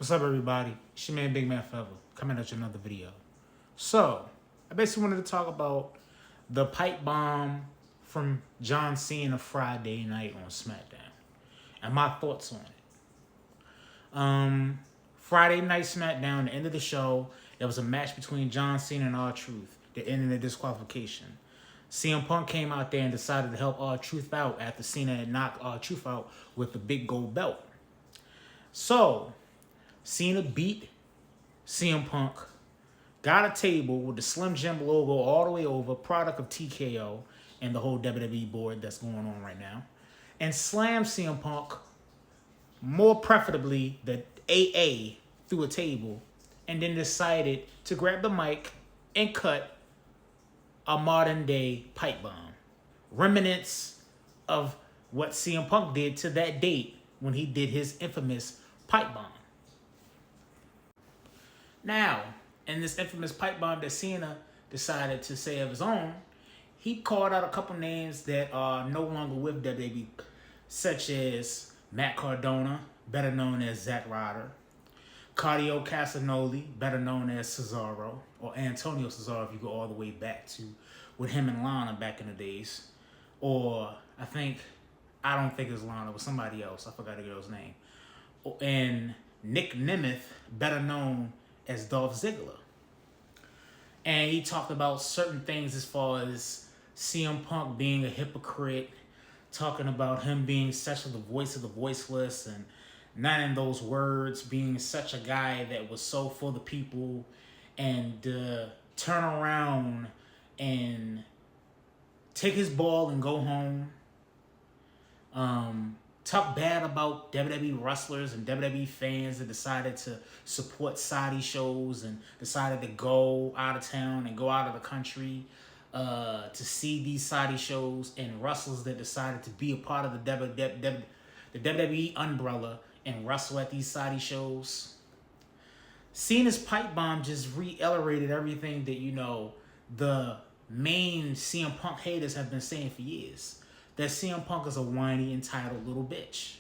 What's up, everybody? It's your man, Big Man Forever, coming at you another video. So, I basically wanted to talk about the pipe bomb from John Cena Friday night on SmackDown and my thoughts on it. Friday night SmackDown, the end of the show, there was a match between John Cena and R-Truth that ended in a disqualification. CM Punk came out there and decided to help R-Truth out after Cena had knocked R-Truth out with the big gold belt. So, Cena beat CM Punk, got a table with the Slim Jim logo all the way over, product of TKO and the whole WWE board that's going on right now, and slammed CM Punk, more preferably the AA, through a table, and then decided to grab the mic and cut a modern day pipe bomb. Remnants of what CM Punk did to that date when he did his infamous pipe bomb. Now, in this infamous pipe bomb that Cena decided to say of his own, he called out a couple names that are no longer with WWE, such as Matt Cardona, better known as Zack Ryder, Claudio Castagnoli, better known as Cesaro, or Antonio Cesaro if you go all the way back to with him and Lana back in the days, or I don't think it was Lana, it was somebody else, I forgot the girl's name, and Nick Nemeth, better known as Dolph Ziggler. And he talked about certain things as far as CM Punk being a hypocrite, talking about him being such the voice of the voiceless, and not in those words, being such a guy that was so for the people, and turn around and take his ball and go home. Talk bad about WWE wrestlers and WWE fans that decided to support Saudi shows and decided to go out of town and go out of the country to see these Saudi shows, and wrestlers that decided to be a part of the WWE umbrella and wrestle at these Saudi shows. Cena's pipe bomb just reiterated everything that, the main CM Punk haters have been saying for years. That CM Punk is a whiny, entitled little bitch.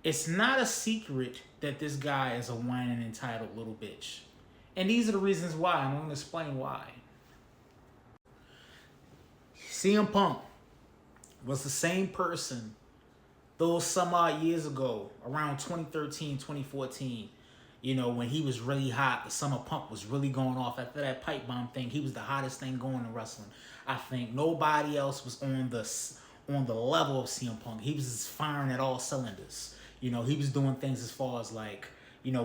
It's not a secret that this guy is a whiny, entitled little bitch. And these are the reasons why. I'm going to explain why. CM Punk was the same person those some odd years ago, around 2013, 2014, when he was really hot, the Summer Punk was really going off after that pipe bomb thing. He was the hottest thing going in wrestling. I think nobody else was on the level of CM Punk. He was just firing at all cylinders. He was doing things as far as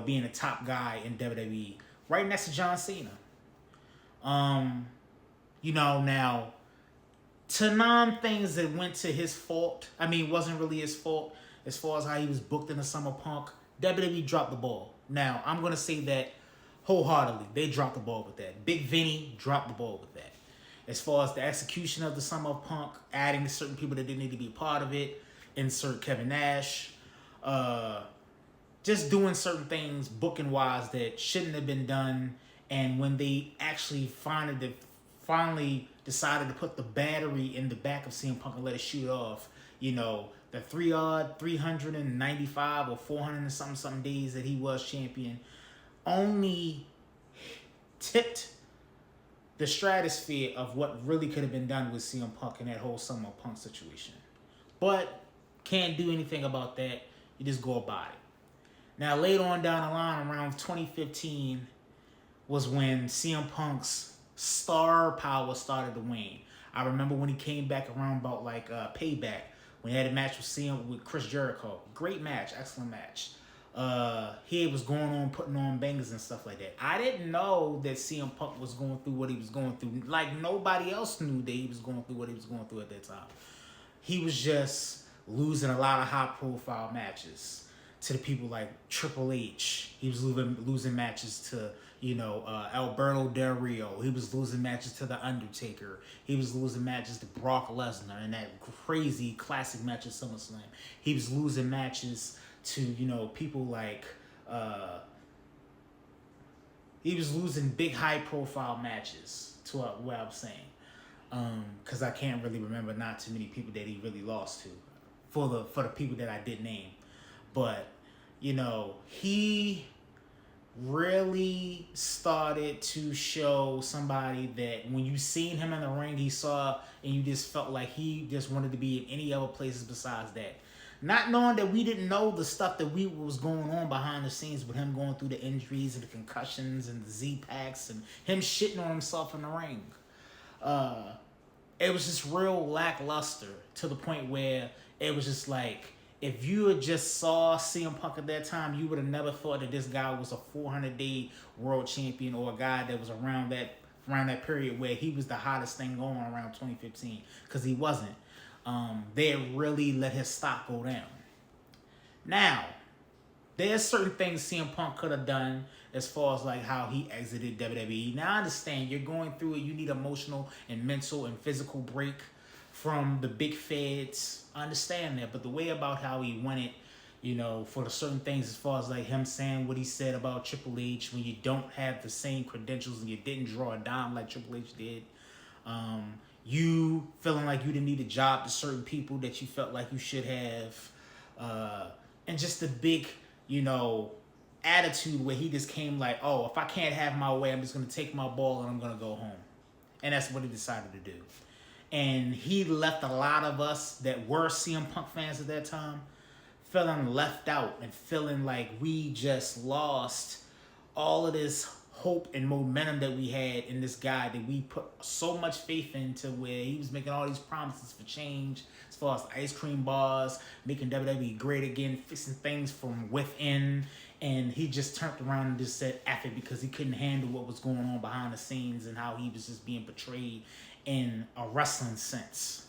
being a top guy in WWE, right next to John Cena. Now, to non-things that went to his fault, it wasn't really his fault as far as how he was booked in the Summer Punk, WWE dropped the ball. Now, I'm going to say that wholeheartedly. They dropped the ball with that. Big Vinny dropped the ball with that. As far as the execution of the Summer Punk, adding certain people that didn't need to be part of it, insert Kevin Nash, just doing certain things booking-wise that shouldn't have been done, and when they actually finally decided to put the battery in the back of CM Punk and let it shoot off, the 395 or 400 and something days that he was champion only tipped the stratosphere of what really could have been done with CM Punk in that whole Summer Punk situation. But can't do anything about that. You just go about it. Now, later on down the line, around 2015, was when CM Punk's star power started to wane. I remember when he came back around about Payback, when he had a match with Chris Jericho. Great match, excellent match. He was going on, putting on bangers and stuff like that. I didn't know that CM Punk was going through what he was going through. Like nobody else knew that he was going through what he was going through at that time. He was just losing a lot of high-profile matches to the people like Triple H. He was losing matches to, Alberto Del Rio. He was losing matches to The Undertaker. He was losing matches to Brock Lesnar in that crazy classic match at SummerSlam. He was losing matches to, people like, he was losing big high-profile matches to what I'm saying. Because I can't really remember not too many people that he really lost to for the people that I did name. But he really started to show somebody that when you seen him in the ring, he saw, and you just felt like he just wanted to be in any other places besides that. Not knowing that we didn't know the stuff that was going on behind the scenes with him going through the injuries and the concussions and the Z-Packs and him shitting on himself in the ring. It was just real lackluster to the point where it was just like, if you had just saw CM Punk at that time, you would have never thought that this guy was a 400-day world champion or a guy that was around that period where he was the hottest thing going around 2015, because he wasn't. They had really let his stock go down. Now, there's certain things CM Punk could have done as far as like how he exited WWE. Now I understand you're going through it. You need emotional and mental and physical break from the big feds. I understand that, but the way about how he went it, for the certain things as far as like him saying what he said about Triple H when you don't have the same credentials and you didn't draw a dime like Triple H did. You feeling like you didn't need a job to certain people that you felt like you should have. And just the big, attitude where he just came like, oh, if I can't have my way, I'm just going to take my ball and I'm going to go home. And that's what he decided to do. And he left a lot of us that were CM Punk fans at that time feeling left out and feeling like we just lost all of this hope and momentum that we had in this guy that we put so much faith into, where he was making all these promises for change as far as ice cream bars, making WWE great again, fixing things from within. And he just turned around and just said F it, because he couldn't handle what was going on behind the scenes and how he was just being portrayed in a wrestling sense.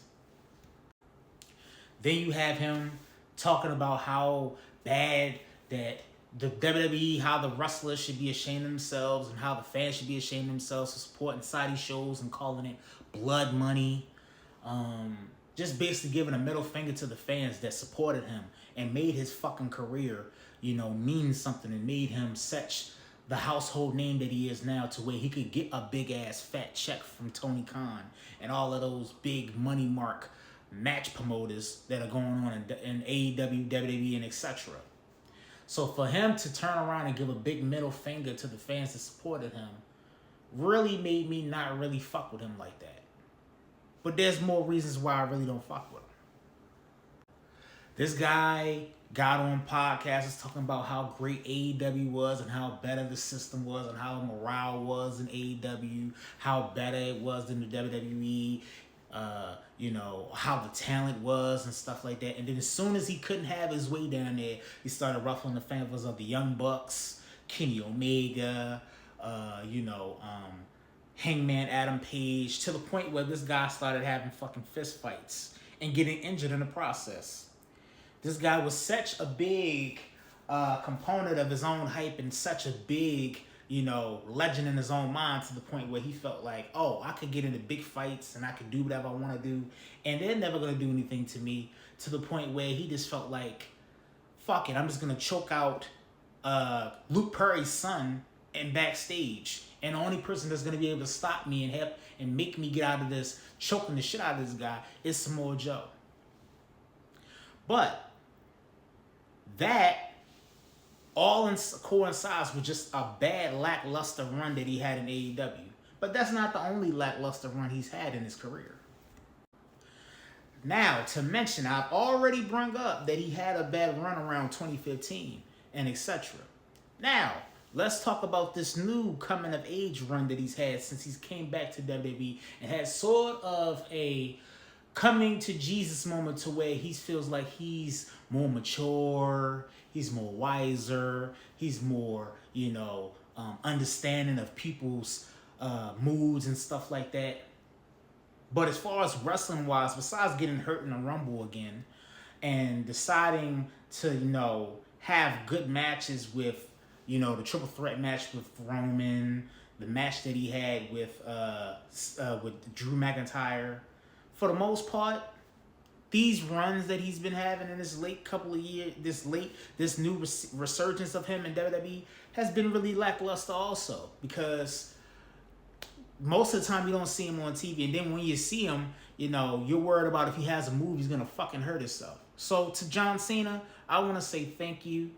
Then you have him talking about how bad that the WWE, how the wrestlers should be ashamed of themselves and how the fans should be ashamed of themselves for supporting Saudi shows and calling it blood money. Just basically giving a middle finger to the fans that supported him and made his fucking career, mean something, and made him such the household name that he is now, to where he could get a big ass fat check from Tony Khan and all of those big money mark match promoters that are going on in AEW, WWE, and etc. So for him to turn around and give a big middle finger to the fans that supported him really made me not really fuck with him like that. But there's more reasons why I really don't fuck with him. This guy got on podcasts talking about how great AEW was and how better the system was and how morale was in AEW, how better it was than the WWE, how the talent was and stuff like that. And then as soon as he couldn't have his way down there, he started ruffling the feathers of the Young Bucks, Kenny Omega, Hangman Adam Page, to the point where this guy started having fucking fist fights and getting injured in the process. This guy was such a big component of his own hype and such a big, legend in his own mind, to the point where he felt like, oh, I could get into big fights and I could do whatever I want to do, and they're never going to do anything to me, to the point where he just felt like, fuck it, I'm just going to choke out Luke Perry's son in backstage. And the only person that's going to be able to stop me and help and make me get out of this, choking the shit out of this guy, is Samoa Joe. But that all coincides with just a bad lackluster run that he had in AEW. But that's not the only lackluster run he's had in his career. Now, to mention, I've already brought up that he had a bad run around 2015 and etc. Now, let's talk about this new coming of age run that he's had since he's came back to WWE and had sort of a coming to Jesus moment, to where he feels like he's more mature, he's more wiser, he's more, understanding of people's moods and stuff like that. But as far as wrestling wise, besides getting hurt in the Rumble again and deciding to, have good matches with, the triple threat match with Roman, the match that he had with Drew McIntyre, for the most part, these runs that he's been having in this late couple of years, this new resurgence of him in WWE has been really lackluster also, because most of the time you don't see him on TV, and then when you see him, you're worried about if he has a move, he's gonna fucking hurt himself. So to John Cena, I want to say thank you